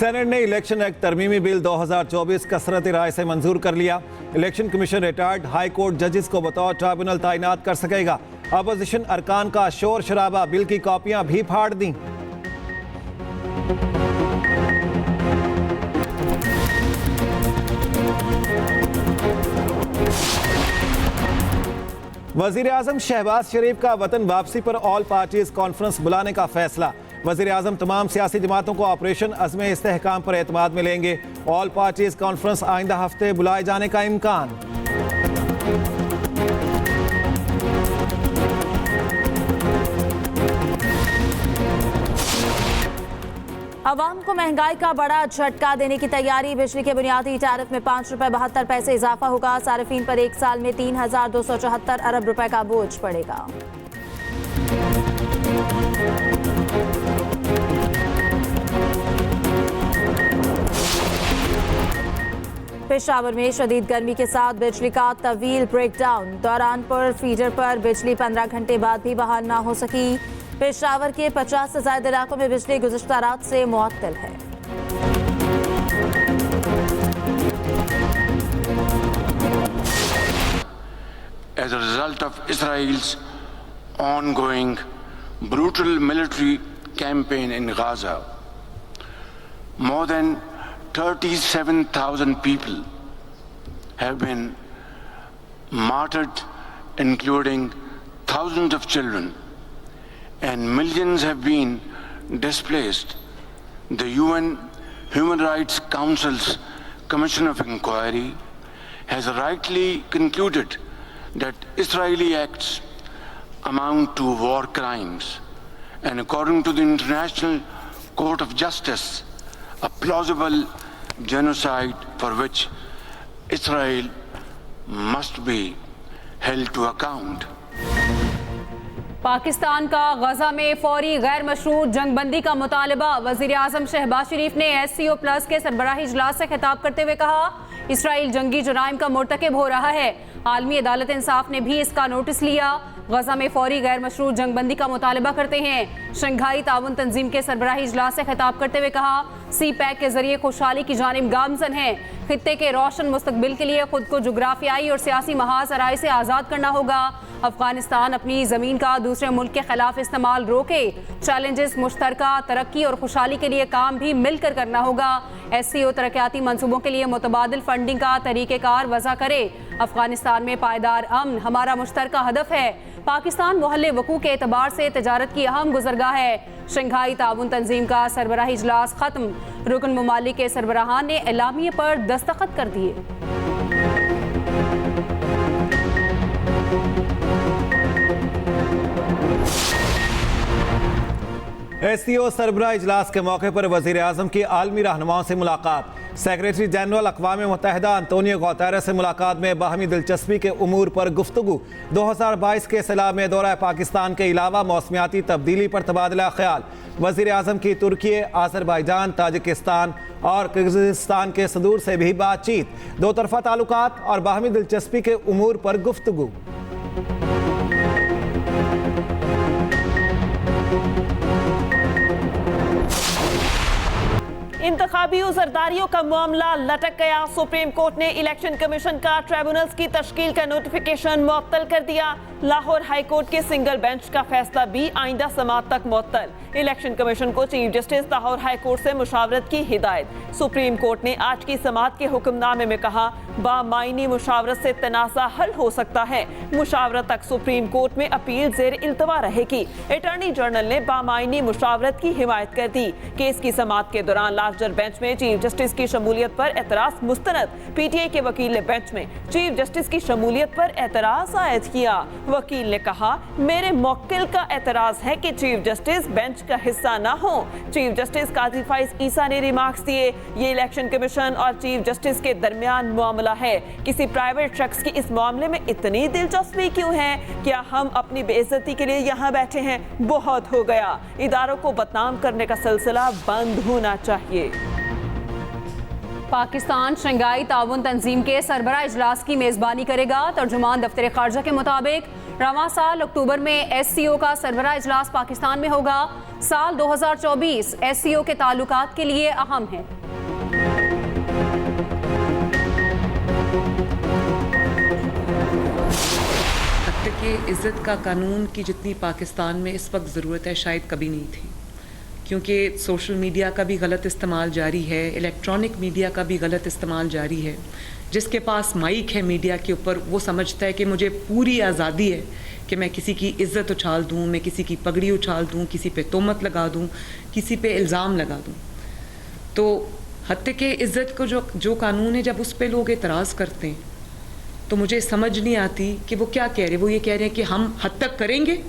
Senate ने election act तरमीमी bill 2024 कसरत राय से मंजूर कर लिया। Election commission retired high court जजेस को बतौर ट्रिब्यूनल तैनात कर सकेगा। अपोजिशन अरकान का शोर शराबा, बिल की कॉपियां भी फाड़ दी। वजीर आजम शहबाज शरीफ का वतन वापसी पर ऑल पार्टीज कॉन्फ्रेंस बुलाने का फैसला। वजीर आजम तमाम सियासी जमातों को ऑपरेशन अज़्म इस्तेहकाम पर एतमाद में लेंगे। ऑल पार्टीज कॉन्फ्रेंस आइंदा हफ्ते बुलाए जाने का इम्कान। अवाम को महंगाई का बड़ा झटका देने की तैयारी। बिजली के बुनियादी टैरिफ में 5 रुपए 72 पैसे इजाफा होगा। सार्फिन पर एक साल में 3,274 अरब रुपए का बोझ पड़ेगा। पेशावर में शदीद गर्मी के साथ बिजली का तवील ब्रेकडाउन। दौरानपुर फीडर पर बिजली 15 घंटे बाद भी बहाल ना हो सकी। पेशावर के 50 से ज्यादा इलाकों में बिजली गुज़िश्ता रात से मुअत्तल है। As a result of Israel's ongoing brutal military campaign in Gaza, more than 37,000 people have been martyred, including thousands of children, and millions have been displaced. The UN Human Rights Council's Commission of Inquiry has rightly concluded that Israeli acts amount to war crimes, and according to the International Court of Justice, a plausible genocide for which Israel must be held to account. Pakistan का गजा में फौरी गैर मशरूत जंगबंदी का मुतालबा। वजीर आजम शहबाज शरीफ ने SCO plus के सरबराही इजलास से खिताब करते हुए कहा, इसराइल जंगी जुराइम का मुर्तकिब हो रहा है। आलमी अदालत इंसाफ ने भी इसका नोटिस लिया। गजा में फौरी गैर मशरूत जंगबंदी का मुतालबा करते हैं। शंघाई ताउन तंजीम के सरबराही इजलास से खिताब करते हुए कहा, CPEC के जरिए खुशहाली की जानिब गामजन है। खित्ते के रोशन मुस्तकबिल के लिए खुद को जुग्राफियाई और सियासी महाज आराई से आज़ाद करना होगा। अफगानिस्तान अपनी ज़मीन का दूसरे मुल्क के खिलाफ इस्तेमाल रोके। चैलेंजेस मुश्तरका तरक्की और खुशहाली के लिए काम भी मिलकर करना होगा। SCO तरक्याती मंसूबों के लिए मुतबादिल फंडिंग का तरीक़ेकार वज़ा करे। अफगानिस्तान में पायदार अमन हमारा मुश्तरका हदफ है। पाकिस्तान मोहल्ले वकू के एतबार से तजारत की अहम गुज़रगाह है। शंघाई ताउन तंजीम का सरबराही इजलास ख़त्म। रुकन ममालिक के सरबराहान ने एलामिये पर दस्तखत कर दिए। SCO सरबराह इजलास के मौके पर वजीर आजम की आलमी रहनुमाओं से मुलाकात। सेक्रेटरी जनरल अक़वाम मुत्तहिदा अंतोनियो गुतेरेस से मुलाकात में बाहमी दिलचस्पी के उमूर पर गुफ्तगू। 2022 के सैलाब में दौरा पाकिस्तान के अलावा मौसमियाती तब्दीली पर तबादला ख्याल। वजीर आजम की तुर्की, आज़रबाईजान, ताजिकिस्तान और किर्गिज़स्तान के सदूर से भी बातचीत। दो तरफ़ा ताल्लुकात और बाहमी दिलचस्पी के उमूर पर गुफ्तगू। इंतखाबी जरदारियों का मामला लटक गया। सुप्रीम कोर्ट ने इलेक्शन कमीशन का ट्रिब्यूनल्स की तश्कील का नोटिफिकेशन मुअत्तल कर दिया। लाहौर हाई कोर्ट के सिंगल बेंच का फैसला भी आइंदा समात तक मुअत्तल। इलेक्शन कमीशन को chief justice Lahore high court से मुशावरत की हिदायत। सुप्रीम कोर्ट ने आज की समात के हुक्मनामे में कहा, बामायनी मुशावरत से तनाज़ा हल हो सकता है। मुशावरत तक सुप्रीम कोर्ट में अपील जेर इल्तवा रहेगी। अटॉर्नी जनरल ने बामायनी मुशावरत की हिमायत कर दी। केस की समात के दौरान लार्जर बेंच में चीफ जस्टिस की शमूलियत पर एतराज मुस्तनद। PTI के वकील ने बेंच में चीफ जस्टिस की शमूलियत पर एतराज आयद किया। वकील ने कहा, मेरे मुवक्किल का एतराज है कि चीफ जस्टिस बेंच का हिस्सा ना हो। चीफ जस्टिस काजी फाइज ईसा ने रिमार्क्स दिए, ये इलेक्शन कमीशन और चीफ जस्टिस के दरमियान मामला है। किसी प्राइवेट शख्स की इस मामले में इतनी दिलचस्पी क्यों है? क्या हम अपनी बेइज्जती के लिए यहाँ बैठे हैं? बहुत हो गया। इदारों को बदनाम करने का सिलसिला बंद होना चाहिए। पाकिस्तान शंघाई ताउन तंजीम के सरबराह इजलास की मेज़बानी करेगा। तर्जुमान दफ्तर खारजा के मुताबिक रवां साल अक्टूबर में SCO का सरबराह इजलास पाकिस्तान में होगा। साल 2024 SCO के ताल्लुकात के लिए अहम है। हत्या के इज़्ज़त का कानून की जितनी पाकिस्तान में इस वक्त ज़रूरत है शायद कभी नहीं थी, क्योंकि सोशल मीडिया का भी गलत इस्तेमाल जारी है, इलेक्ट्रॉनिक मीडिया का भी गलत इस्तेमाल जारी है। जिसके पास माइक है मीडिया के ऊपर वो समझता है कि मुझे पूरी आज़ादी है कि मैं किसी की इज़्ज़त उछाल दूँ, मैं किसी की पगड़ी उछाल दूँ, किसी पे तोहमत लगा दूँ, किसी पे इल्ज़ाम लगा दूँ। तो हत्या के इज़्ज़त को जो कानून है, जब उस पर लोग एतराज़ करते हैं तो मुझे समझ नहीं आती कि वो क्या कह रहे हैं। वो ये कह रहे हैं कि हम हद तक करेंगे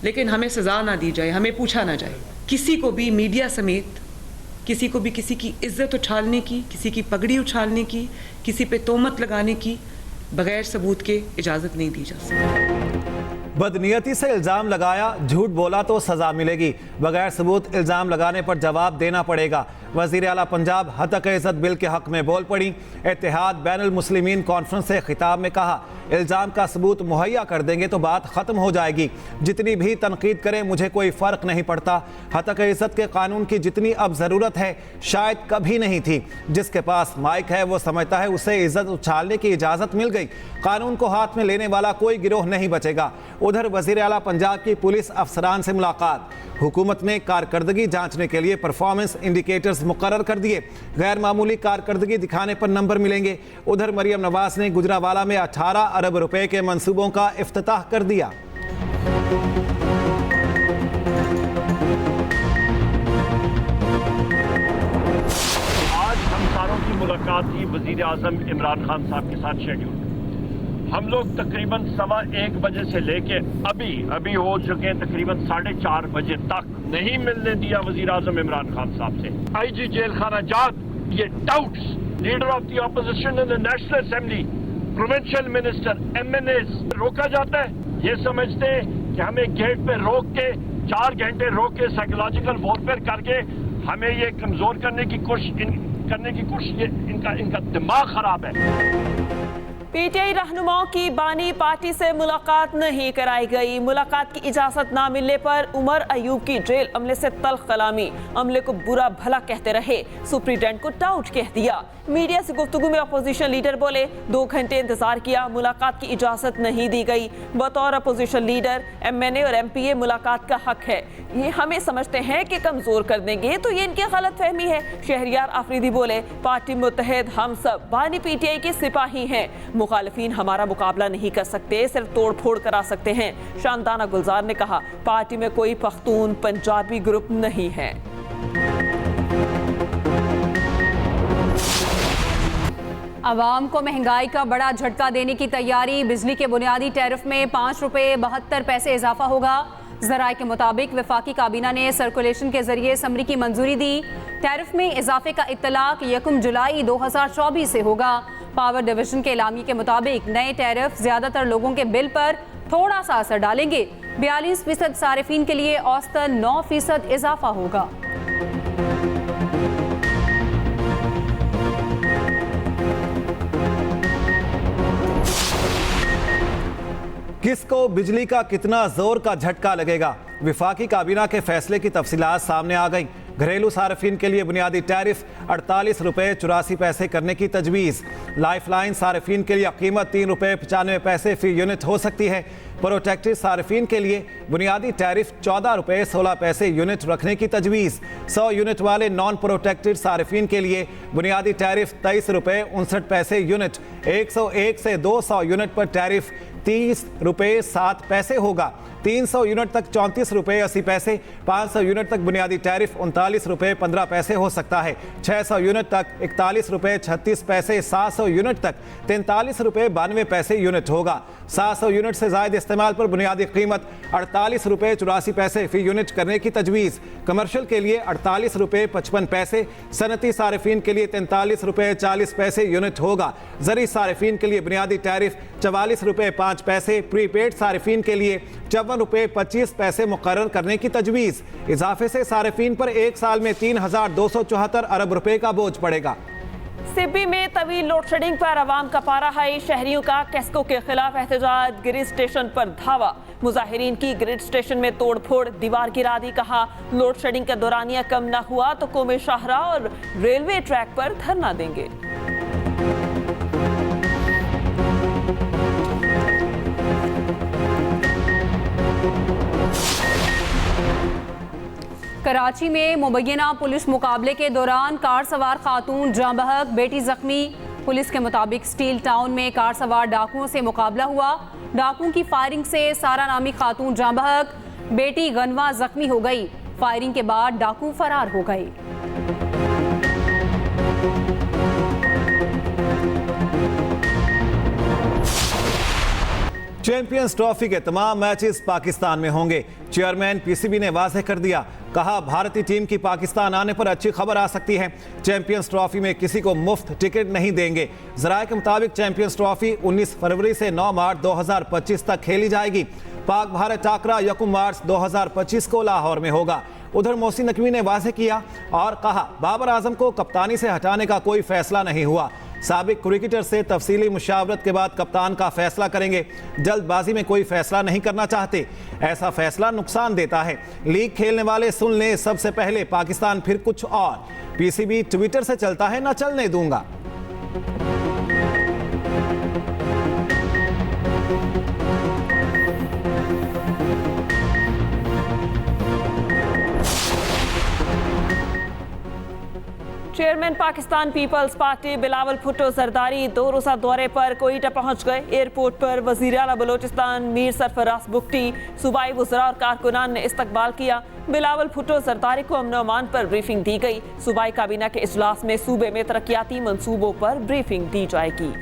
लेकिन हमें सज़ा ना दी जाए, हमें पूछा ना जाए। किसी को भी मीडिया समेत किसी को भी किसी की इज़्ज़त उछालने की, किसी की पगड़ी उछालने की, किसी पे तोहमत लगाने की बगैर सबूत के इजाज़त नहीं दी जा सकती। बदनीयती से इल्ज़ाम लगाया, झूठ बोला तो सज़ा मिलेगी, बगैर सबूत इल्ज़ाम लगाने पर जवाब देना पड़ेगा। वज़ीर आला पंजाब हत्या इज़्ज़त बिल के हक़ में बोल पड़ी। इत्तेहाद बैनुल मुस्लिमीन कॉन्फ्रेंस से खिताब में कहा, इल्ज़ाम का सबूत मुहैया कर देंगे तो बात ख़त्म हो जाएगी। जितनी भी तनकीद करें मुझे कोई फ़र्क नहीं पड़ता। हत्या इज़्ज़त के कानून की जितनी अब ज़रूरत है शायद कभी नहीं थी। जिसके पास माइक है वो समझता है उसे इज़्ज़त उछालने की इजाज़त मिल गई। कानून को हाथ में लेने वाला कोई गिरोह नहीं बचेगा। उधर वज़ीर आला पंजाब की पुलिस अफसरान से मुलाकात। हुकूमत ने कारकर्दगी जांचने के लिए परफॉर्मेंस इंडिकेटर्स मुकर्रर कर दिए। गैर मामूली कारकर्दगी दिखाने पर नंबर मिलेंगे। उधर मरियम नवाज ने गुजरावाला में 18 अरब रुपए के मंसूबों का इफ्तिताह कर दिया। आज हम सारों की मुलाकात थी वजीर आजम इमरान खान साहब के साथ शेड्यूल। हम लोग तकरीबन 1:15 बजे से लेके अभी हो चुके तकरीबन 4:30 बजे तक नहीं मिलने दिया वजीर आजम इमरान खान साहब से। IG जेल खाना जात, ये doubts leader of the opposition in the national assembly, provincial minister, MNAs रोका जाता है। ये समझते हैं कि हमें गेट पे रोक के 4 घंटे रोक के साइकोलॉजिकल वॉरफेयर करके हमें ये कमजोर करने की कोशिश, ये इनका दिमाग खराब है। PTI रहनुमाओं की बानी पार्टी से मुलाकात नहीं कराई गई। मुलाकात की इजाजत ना मिलने पर उमर अयूब की जेल अमले से तल्ख कलामी, अमले को बुरा भला कहते रहे, सुप्रीटेंडेंट को टाउट कह दिया। मीडिया से गुफ्तगू में अपोजिशन लीडर बोले 2 घंटे इंतजार किया, मुलाकात की इजाजत नहीं दी गई। बतौर अपोजिशन लीडर MNA और MPA मुलाकात का हक है, ये हमें समझते हैं कि कमजोर कर देंगे, तो ये इनकी गलत फहमी है। शहरियार आफरीदी बोले पार्टी मुत्तहिद, हम सब बानी PTI के सिपाही हैं, मुखालिफिन हमारा मुकाबला नहीं कर सकते, सिर्फ तोड़ फोड़ करा सकते हैं। शानदाना गुलजार ने कहा पार्टी में कोई पख्तून पंजाबी ग्रुप नहीं है। आवाम को महंगाई का बड़ा झटका देने की तैयारी। बिजली के बुनियादी टैरिफ में 5 रुपये 72 पैसे इजाफा होगा। ज़राए के मुताबिक वफाकी काबीना ने सर्कुलेशन के जरिए समरी की मंजूरी दी। टैरिफ में इजाफे का इत्तलाक 1 जुलाई 2024 से होगा। पावर डिवीजन के एलामी के मुताबिक नए टैरिफ ज्यादातर लोगों के बिल पर थोड़ा सा असर डालेंगे। 42% सारिफीन के लिए औसतन 9% इजाफा होगा। किसको बिजली का कितना जोर का झटका लगेगा? विफाकी काबीना के फैसले की तफसीलात सामने आ गई। घरेलू सार्फिन के लिए बुनियादी टैरिफ 48 रुपये 84 पैसे करने की तजवीज़। लाइफलाइन सार्फिन के लिए कीमत 3 रुपये 95 पैसे फी यूनिट हो सकती है। प्रोटेक्टेड सार्फिन के लिए बुनियादी टैरिफ 14 रुपये 16 पैसे यूनिट रखने की तजवीज़। 100 यूनिट वाले नॉन प्रोटेक्टेड सार्फिन के लिए बुनियादी टैरिफ 23 रुपये 59 पैसे यूनिट। 101 से 200 यूनिट पर टैरिफ 30 रुपये 7 पैसे होगा। 300 यूनिट तक 34 रुपये 80 पैसे, 500 यूनिट तक बुनियादी टैरिफ 39 रुपये 15 पैसे हो सकता है। 600 यूनिट तक 41 रुपये 36 पैसे, 700 यूनिट तक 43 रुपये 92 पैसे यूनिट होगा। 700 यूनिट से ज़ायद इस्तेमाल पर बुनियादी कीमत 48 रुपये 84 पैसे फी यूनिट करने की तजवीज़। कमर्शियल के लिए 48 रुपये 55 पैसे, सनती सारिफिन के लिए 43 रुपये 40 पैसे यूनिट होगा। ज़री सारिफिन के लिए बुनियादी टैरिफ 44 रुपये 5 पैसे, प्रीपेड सारिफिन के लिए 54 रुपये 25 पैसे मुकर्रर करने की तजवीज़। इजाफे से सारिफिन पर एक साल में 3,274 अरब रुपए का बोझ पड़ेगा। सिब्बी में तवील लोड शेडिंग पर आवाम का पारा हाई। शहरियों का कैस्को के खिलाफ एहतजाज, ग्रिड स्टेशन पर धावा। मुजाहिरीन की ग्रिड स्टेशन में तोड़फोड़, दीवार गिरा दी। कहा लोड शेडिंग का दौरानिया कम न हुआ तो कौमी शाहराह और रेलवे ट्रैक पर धरना देंगे। कराची में मुबैना पुलिस मुकाबले के दौरान कार सवार खातून जाँ बहक, बेटी जख्मी। पुलिस के मुताबिक स्टील टाउन में कार सवार डाकुओं से मुकाबला हुआ। डाकुओं की फायरिंग से सारा नामी खातून जाँ बहक, बेटी गनवा जख्मी हो गई। फायरिंग के बाद डाकू फरार हो गए। चैंपियंस ट्रॉफी के तमाम मैचेस पाकिस्तान में होंगे। चेयरमैन पीसीबी ने वाज़ेह कर दिया। कहा भारतीय टीम की पाकिस्तान आने पर अच्छी खबर आ सकती है। चैंपियंस ट्रॉफी में किसी को मुफ्त टिकट नहीं देंगे। ज़राए के मुताबिक चैंपियंस ट्रॉफी 19 फरवरी से 9 मार्च 2025 तक खेली जाएगी। पाक भारत टाकरा 1 मार्च 2025 को लाहौर में होगा। उधर मोहसिन नकवी ने वाज़ेह किया और कहा बाबर आजम को कप्तानी से हटाने का कोई फैसला नहीं हुआ। साबिक क्रिकेटर से तफसीली मुशावरत के बाद कप्तान का फैसला करेंगे। जल्दबाजी में कोई फैसला नहीं करना चाहते, ऐसा फैसला नुकसान देता है। लीग खेलने वाले सुन लें सबसे पहले, पाकिस्तान फिर कुछ और। पीसीबी ट्विटर से चलता है, ना चलने दूंगा। चेयरमैन पाकिस्तान पीपल्स पार्टी बिलावल भुट्टो जरदारी 2 रोज़ा दौरे पर कोयटा पहुंच गए। एयरपोर्ट पर वज़ीर आला बलोचिस्तान मीर सरफराज बुगटी, सूबाई वज़रा और कारकुनान ने इस्तकबाल किया। बिलावल भुट्टो जरदारी को अमन अमान पर ब्रीफिंग दी गई। सूबाई काबीना के इजलास में सूबे में तरक्याती मंसूबों पर ब्रीफिंग दी जाएगी।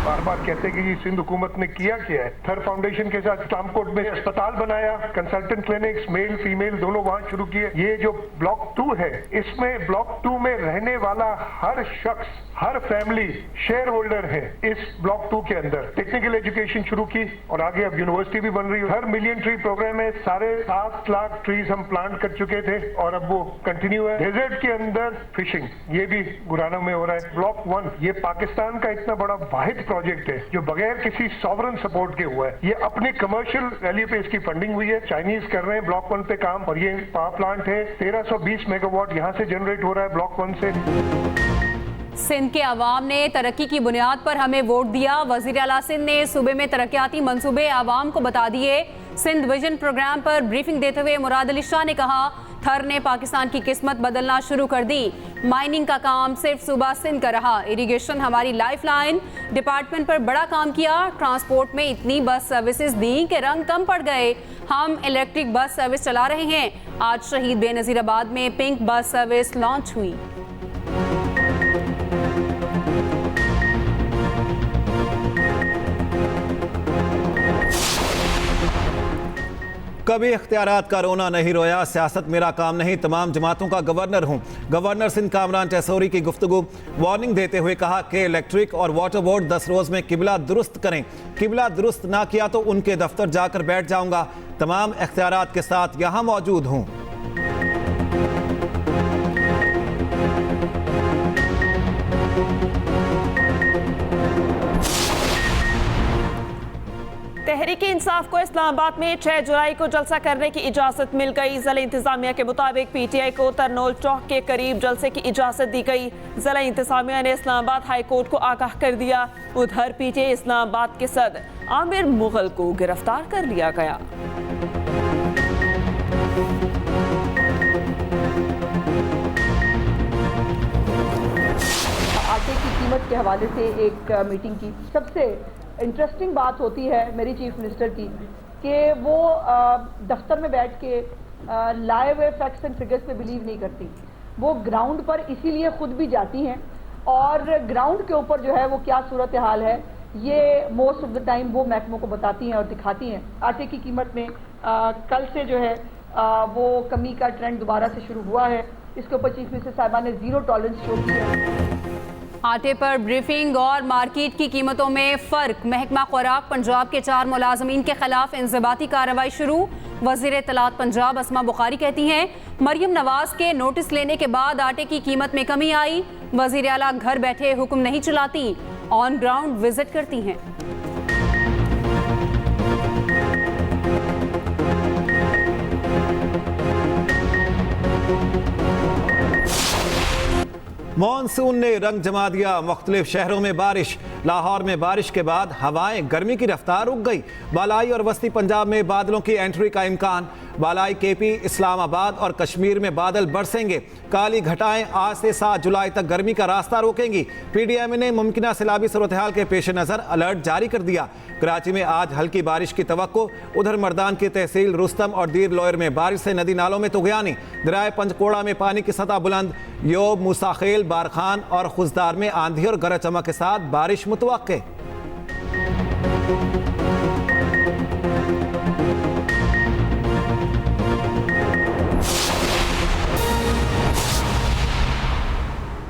बार बार कहते हैं कि सिंध हुकूमत ने किया है। थर फाउंडेशन के साथ इस्लामकोट में अस्पताल बनाया, कंसल्टेंट क्लिनिक्स मेल फीमेल दोनों वहां शुरू किए। ये जो ब्लॉक 2 है, इसमें ब्लॉक 2 में रहने वाला हर शख्स, हर फैमिली शेयर होल्डर है इस ब्लॉक 2 के अंदर। टेक्निकल एजुकेशन शुरू की और आगे अब यूनिवर्सिटी भी बन रही है। हर मिलियन ट्री प्रोग्राम में 7.5 लाख ट्रीज हम प्लांट कर चुके थे और अब वो कंटिन्यू है। डेजर्ट के अंदर फिशिंग, ये भी गुराना में हो रहा है। ब्लॉक 1 ये पाकिस्तान का इतना बड़ा वाहिद प्रोजेक्ट है जो बगैर किसी सॉवरन सपोर्ट के हुआ है। ये अपने कमर्शियल वैल्यू पे इसकी फंडिंग हुई है। चाइनीज कर रहे हैं ब्लॉक 1 पे काम और ये पावर प्लांट है 1320 मेगावाट यहाँ से जनरेट हो रहा है ब्लॉक 1 से। सिंध के अवाम ने तरक्की की बुनियाद पर हमें वोट दिया। वज़ीर आला सिंध ने सूबे में तरक्याती मंसूबे आवाम को बता दिए। सिंध विजन प्रोग्राम पर ब्रीफिंग देते हुए मुराद अली शाह ने कहा थर ने पाकिस्तान की किस्मत बदलना शुरू कर दी। माइनिंग का काम सिर्फ सूबा सिंध का रहा। इरिगेशन हमारी लाइफ लाइन डिपार्टमेंट पर बड़ा काम किया। ट्रांसपोर्ट में इतनी बस सर्विसेज दी कि रंग कम पड़ गए। हम इलेक्ट्रिक बस सर्विस चला रहे हैं। आज शहीद बेनज़ीराबाद में पिंक बस सर्विस लॉन्च हुई। कभी इख्तियारात का रोना नहीं रोया, सियासत मेरा काम नहीं, तमाम जमातों का गवर्नर हूं। गवर्नर सिंध कामरान टेसोरी की गुफ्तगू। वार्निंग देते हुए कहा कि इलेक्ट्रिक और वाटर बोर्ड 10 रोज़ में किबला दुरुस्त करें। किबला दुरुस्त ना किया तो उनके दफ्तर जाकर बैठ जाऊंगा। तमाम इख्तियारात के साथ यहां मौजूद हूं। तहरीक इंसाफ को इस्लामाबाद में 6 जुलाई को जलसा करने की इजाजत मिल गई। ज़िला इंतजामिया के मुताबिक पीटीआई को तरनोल चौक के करीब जलसे की इजाजत दी गई। ज़िला इंतजामिया ने इस्लामाबाद हाई कोर्ट को आगाह कर दिया। उधर पीटीआई इस्लामाबाद के सदर आमिर मुगल को गिरफ्तार कर लिया गया। आटे की कीमत के हवाले से एक मीटिंग की। सबसे इंटरेस्टिंग बात होती है मेरी चीफ मिनिस्टर की कि वो दफ्तर में बैठ के लाए हुए फैक्ट्स एंड फिगर्स पे बिलीव नहीं करती। वो ग्राउंड पर इसीलिए खुद भी जाती हैं और ग्राउंड के ऊपर जो है वो क्या सूरत हाल है ये मोस्ट ऑफ द टाइम वो महकमों को बताती हैं और दिखाती हैं। आटे की कीमत में कल से जो है वो कमी का ट्रेंड दोबारा से शुरू हुआ है। इसके ऊपर चीफ मिनिस्टर साहिबा ने 0 टॉलरेंस शो की है। आटे पर ब्रीफिंग और मार्केट की कीमतों में फर्क। महकमा खुराक पंजाब के 4 मुलाजमीन के खिलाफ इंजबाती कार्रवाई शुरू। वज़ीर इत्तलात पंजाब अस्मा बुखारी कहती हैं, मरियम नवाज के नोटिस लेने के बाद आटे की कीमत में कमी आई। वज़ीर आला घर बैठे हुक्म नहीं चलाती, ऑन ग्राउंड विजिट करती हैं। मॉनसून ने रंग जमा दिया, मुख्तलिफ शहरों में बारिश। लाहौर में बारिश के बाद हवाएं, गर्मी की रफ्तार रुक गई। बालाई और वस्ती पंजाब में बादलों की एंट्री का इम्कान। बालाई केपी, इस्लामाबाद और कश्मीर में बादल बरसेंगे। काली घटाएं आज से 7 जुलाई तक गर्मी का रास्ता रोकेंगी। पीडीएम ने मुमकिन सैलाबी सूरत हाल के पेश नज़र अलर्ट जारी कर दिया। कराची में आज हल्की बारिश की तवक्को। उधर मर्दान की तहसील रुस्तम और दीर लोयर में बारिश से नदी नालों में तुगयानी। दरियाए पंचकोड़ा में पानी की सतह बुलंद। योब, मूसाखेल, बारखान और खुजदार में आंधी और गरज चमक के साथ बारिश मुतवक्के।